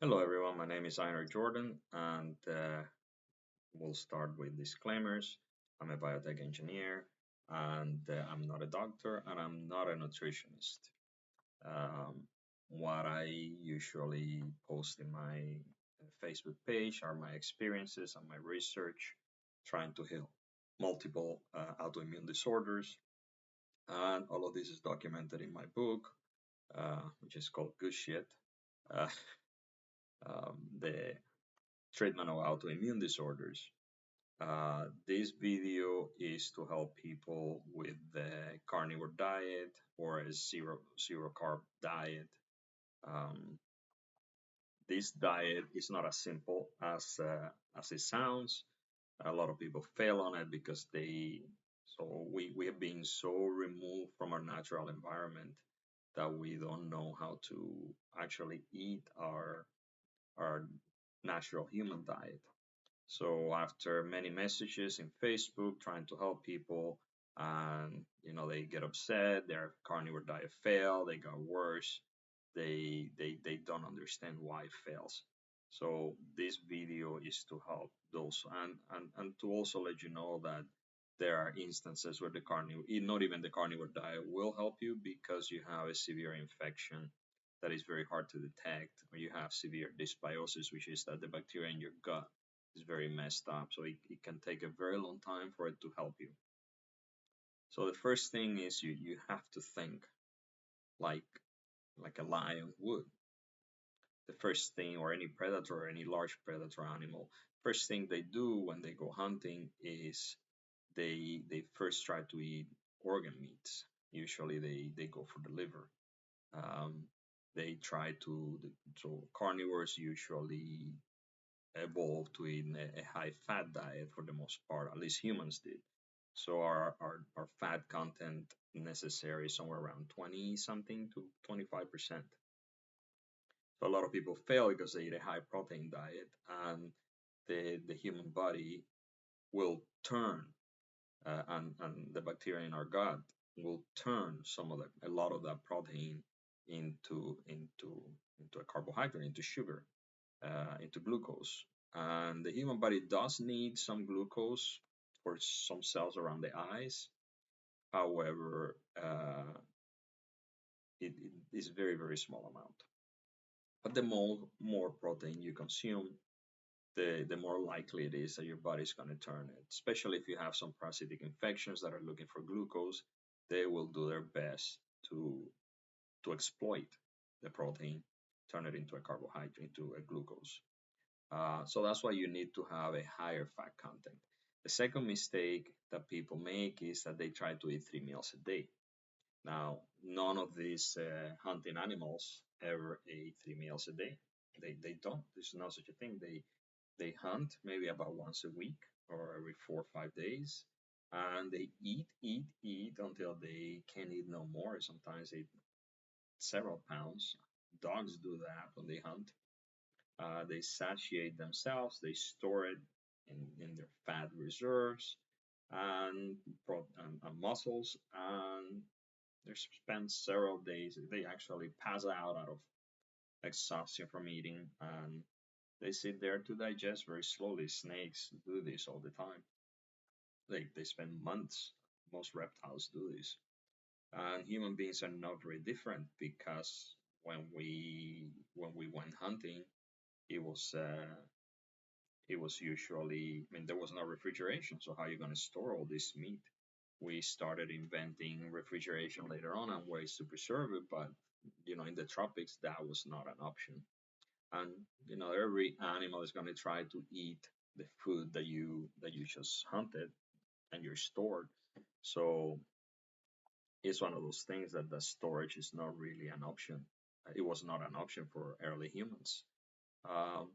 Hello, everyone. My name is Einar Jordan, and we'll start with disclaimers. I'm a biotech engineer, and I'm not a doctor, and I'm not a nutritionist. Um, what I usually post in my Facebook page are my experiences and my research trying to heal multiple autoimmune disorders. And all of this is documented in my book, which is called Good Shit. Uh, the treatment of autoimmune disorders. This video is to help people with the carnivore diet or a zero carb diet. Um, this diet is not as simple as it sounds. A lot of people fail on it because we have been so removed from our natural environment that we don't know how to actually eat our natural human diet. So after many messages in Facebook trying to help people, and they get upset, their carnivore diet failed, they got worse, they don't understand why it fails. So this video is to help those and to also let you know that there are instances where the carnivore, not even the carnivore diet will help you because you have a severe infection that is very hard to detect, or you have severe dysbiosis, which is that the bacteria in your gut is very messed up. So it can take a very long time for it to help you. So the first thing is you have to think like like a lion would. The first thing, or any predator or any large predator animal, first thing they do when they go hunting is they first try to eat organ meats. Usually they go for the liver. Um, they try to so carnivores usually evolved to eat a high fat diet for the most part, at least humans did. So our fat content necessary is somewhere around 20 something to 25%. So a lot of people fail because they eat a high protein diet, and the human body will turn and the bacteria in our gut will turn a lot of that protein into a carbohydrate, into sugar, into glucose. And the human body does need some glucose for some cells around the eyes. However, it is very, very small amount. But the more protein you consume, the more likely it is that your body's going to turn it. Especially if you have some parasitic infections that are looking for glucose, they will do their best to exploit the protein, turn it into a carbohydrate, into a glucose. So that's why you need to have a higher fat content. The second mistake that people make is that they try to eat 3 meals a day. Now, none of these hunting animals ever ate 3 meals a day. They don't. There's no such a thing. They hunt maybe about once a week or every 4 or 5 days, and they eat until they can't eat no more. Sometimes they eat several pounds. Dogs do that when they hunt. They satiate themselves, they store it in their fat reserves and, and muscles, and they spend several days. They actually pass out of exhaustion from eating, and they sit there to digest very slowly. Snakes do this all the time. They spend months. Most reptiles do this, and human beings are not very different because when we went hunting, it was usually, I mean, there was no refrigeration. So how are you going to store all this meat? We started inventing refrigeration later on and ways to preserve it, but in the tropics, that was not an option. And every animal is going to try to eat the food that you just hunted and you stored. So it's one of those things that the storage is not really an option. It was not an option for early humans. Um,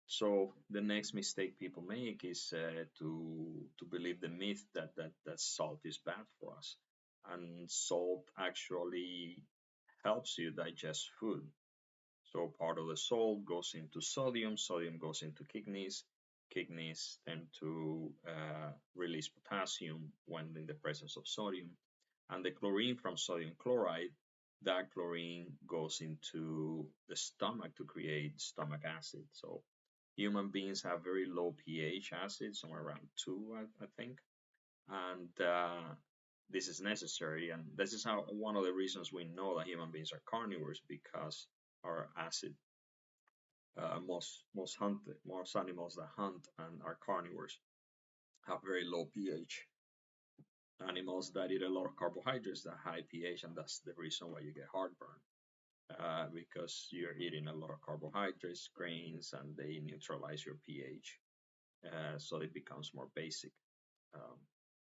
So the next mistake people make is to believe the myth that salt is bad for us, and salt actually helps you digest food. So part of the salt goes into sodium, sodium goes into kidneys, kidneys tend to release potassium when in the presence of sodium, and the chlorine from sodium chloride that chlorine goes into the stomach to create stomach acid. So human beings have very low pH acid, somewhere around 2, I think. And this is necessary. And this is how one of the reasons we know that human beings are carnivores, because our acid, most animals that hunt and are carnivores have very low pH. Animals that eat a lot of carbohydrates, that high pH, and that's the reason why you get heartburn. Because you're eating a lot of carbohydrates, grains, and they neutralize your pH, so it becomes more basic. Um,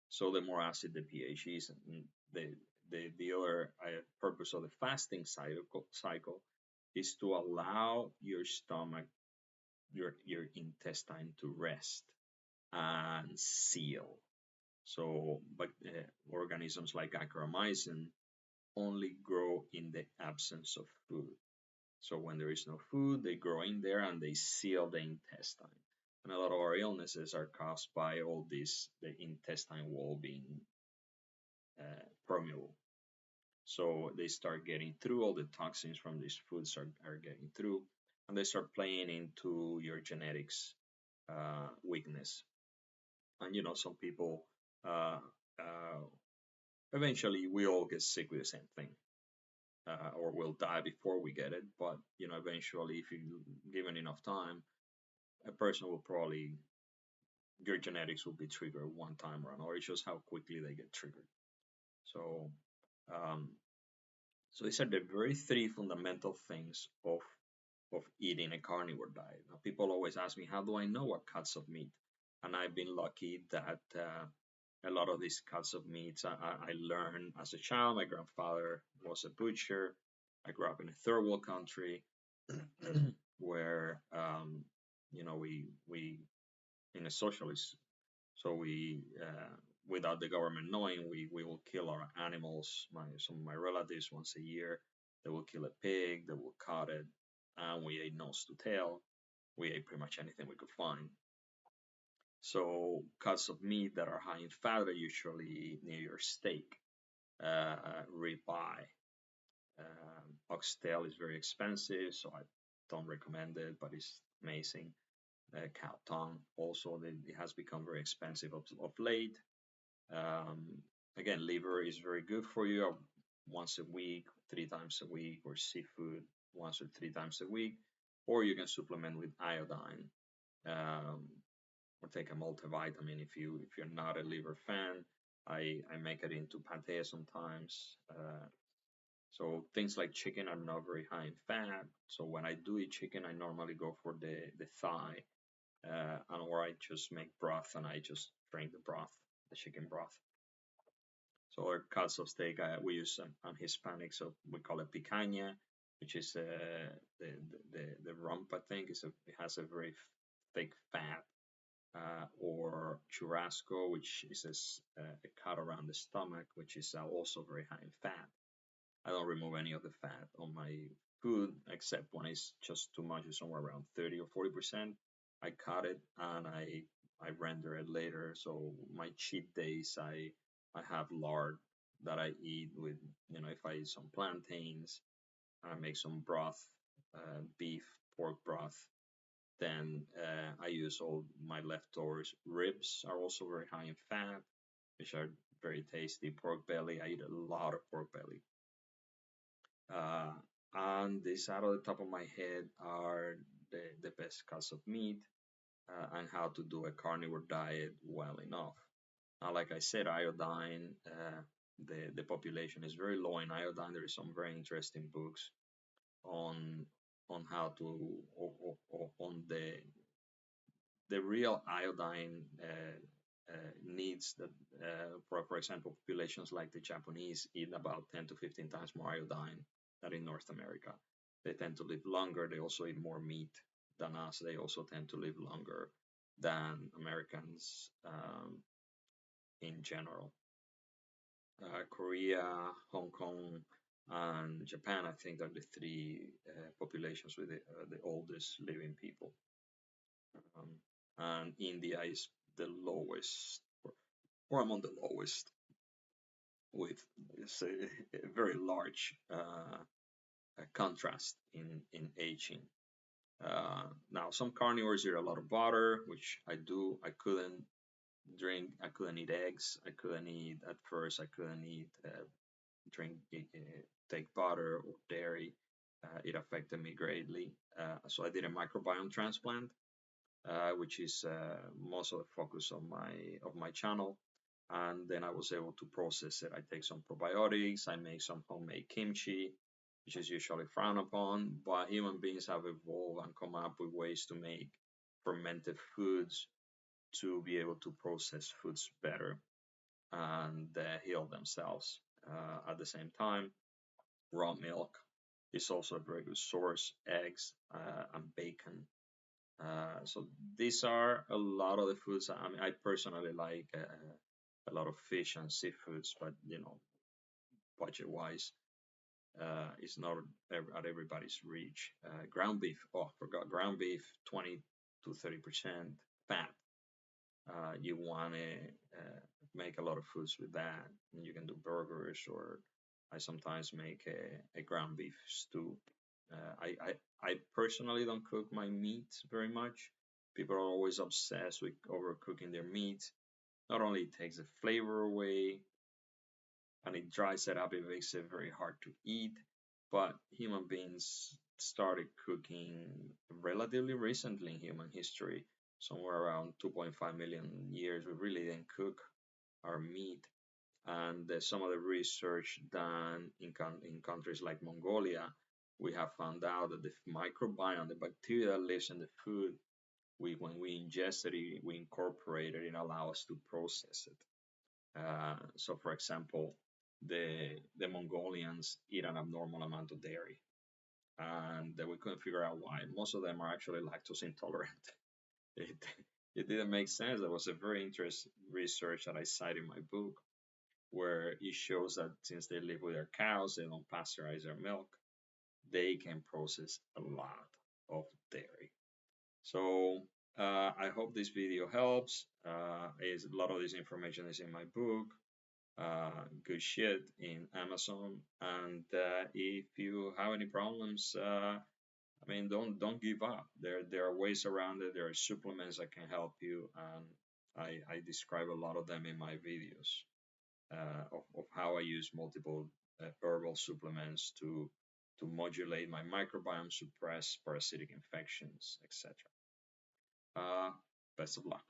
so the more acid the pH is, and the other purpose of the fasting cycle is to allow your stomach, your intestine to rest and seal. So, but organisms like Acromycin only grow in the absence of food. So when there is no food, they grow in there and they seal the intestine. And a lot of our illnesses are caused by all this, the intestine wall being permeable. So they start getting through, all the toxins from these foods are getting through, and they start playing into your genetics weakness. And some people, uh, uh, eventually, we all get sick with the same thing. Or will die before we get it. But eventually, if you given enough time, a person will probably, your genetics will be triggered one time or another. It's just how quickly they get triggered. So, um, so these are the very three fundamental things of eating a carnivore diet. Now, people always ask me, how do I know what cuts of meat? And I've been lucky that a lot of these cuts of meats I learned as a child. My grandfather was a butcher. I grew up in a third world country where we in a socialist, so we without the government knowing, we will kill our animals. Some of my relatives, once a year, they will kill a pig, they will cut it, and we ate nose to tail. We ate pretty much anything we could find. So cuts of meat that are high in fat are usually near your steak, ribeye. Oxtail is very expensive, so I don't recommend it, but it's amazing. Cow tongue also, it has become very expensive of late. Um, Again, liver is very good for you, once a week, 3 times a week, or seafood once or 3 times a week, or you can supplement with iodine, um, or take a multivitamin if you're not a liver fan. I make it into pate sometimes. So things like chicken are not very high in fat. So when I do eat chicken, I normally go for the thigh, or I just make broth and I just drink the broth, the chicken broth. So our cuts of steak, we use on Hispanic, so we call it picanha, which is the rump. I think it has a very thick fat, or churrasco, which is a cut around the stomach, which is also very high in fat. I don't remove any of the fat on my food except when it's just too much, it's somewhere around 30 or 40%. I cut it and I render it later. So my cheat days, I have lard that I eat with, if I eat some plantains, I make some broth, beef, pork broth. Then I use all my leftovers. Ribs are also very high in fat, which are very tasty. Pork belly, I eat a lot of pork belly. Uh, and this out of the top of my head are the best cuts of meat, and how to do a carnivore diet well enough. Now, like I said, iodine, the population is very low in iodine. There is some very interesting books on how to, on the real iodine needs that, for example, populations like the Japanese eat about 10 to 15 times more iodine than in North America. They tend to live longer. They also eat more meat than us. They also tend to live longer than Americans, in general. Korea, Hong Kong, and Japan, I think, are the three populations with the oldest living people. Um, and India is the lowest, or among the lowest. with a very large contrast in aging. Now, some carnivores eat a lot of butter, which I do. I couldn't eat eggs. I couldn't eat, at first, I couldn't eat, drink, take butter or dairy. It affected me greatly. So I did a microbiome transplant, which is most of the focus of my channel. And then I was able to process it. I take some probiotics. I make some homemade kimchi, which is usually frowned upon, but human beings have evolved and come up with ways to make fermented foods to be able to process foods better and heal themselves. At the same time, raw milk is also a very good source, eggs and bacon. So these are a lot of the foods. I mean, I personally like a lot of fish and seafoods, but budget wise, it's not at everybody's reach. Ground beef. Oh, I forgot ground beef. 20 to 30% fat. You want to make a lot of foods with that. And you can do burgers, or I sometimes make a ground beef stew. I personally don't cook my meat very much. People are always obsessed with overcooking their meat. Not only it takes the flavor away and it dries it up, it makes it very hard to eat. But human beings started cooking relatively recently in human history, somewhere around 2.5 million years. We really didn't cook our meat. And some of the research done in countries like Mongolia, we have found out that the microbiome, the bacteria that lives in the food, when we ingest it, we incorporate it and allow us to process it. So, for example, the Mongolians eat an abnormal amount of dairy, and we couldn't figure out why. Most of them are actually lactose intolerant. it, it didn't make sense. There was a very interesting research that I cite in my book where it shows that since they live with their cows, they don't pasteurize their milk, they can process a lot of dairy. So I hope this video helps. Is a lot of this information is in my book. Good shit in Amazon. And if you have any problems, I mean, don't give up. There are ways around it. There are supplements that can help you, and I describe a lot of them in my videos of how I use multiple herbal supplements to modulate my microbiome, suppress parasitic infections, etc. Uh, Best of luck.